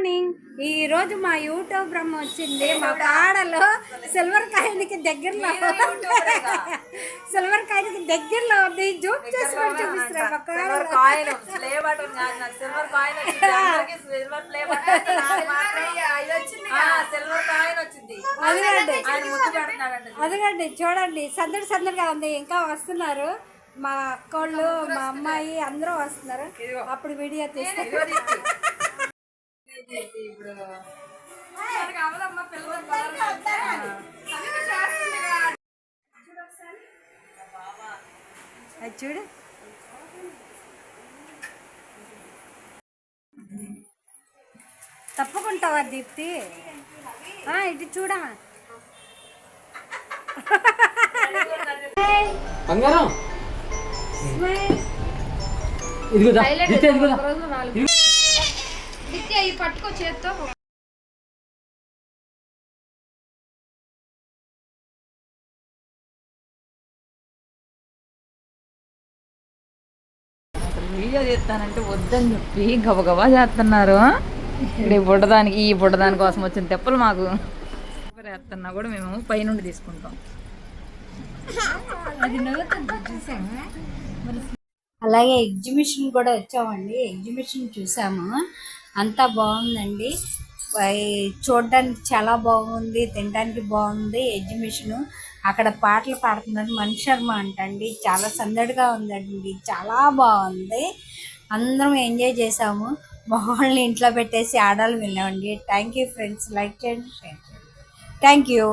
Morning. ఈ రోజు మా యూట్యూబ్ బ్రహ్మ వచ్చింది. మా పాడలో సిల్వర్ కాయిన్కి దగ్గరలో ఉంది. జూమ్ చేసుకొని చూపిస్తున్నారు. అదిగండి చూడండి, సందడిగా ఉంది. ఇంకా వస్తున్నారు మా అక్కోళ్ళు, మా అమ్మాయి అందరూ వస్తున్నారు. అప్పుడు వీడియో తీస్తారు. అది చూడు, తప్పుకుంటావా దీప్తి? ఇటు చూడమా. పట్టుకో చేత్తో. వీడియో చేస్తానంటే వద్దని చెప్పి గబగబా చేస్తున్నారు. ఇప్పుడు ఈ బుడ్డదాని కోసం వచ్చిన తెప్పలు మాకు వేస్తున్నా కూడా మేము పైనుండి తీసుకుంటాం. అలాగే ఎగ్జిబిషన్ కూడా వచ్చామండి. ఎగ్జిబిషన్ చూసాము, అంతా బాగుందండి. చూడడానికి చాలా బాగుంది, తినడానికి బాగుంది ఎగ్జిబిషను. అక్కడ పాటలు పాడుతున్నారు, మణిశర్మ అంటండి. చాలా సందడిగా ఉందండి, చాలా బాగుంది. అందరం ఎంజాయ్ చేసాము. మొహాల్ని ఇంట్లో పెట్టేసి ఆడాలి విన్నామండి. థ్యాంక్ యూ ఫ్రెండ్స్, లైక్ చేయండి, షేర్ చేయండి. Thank you.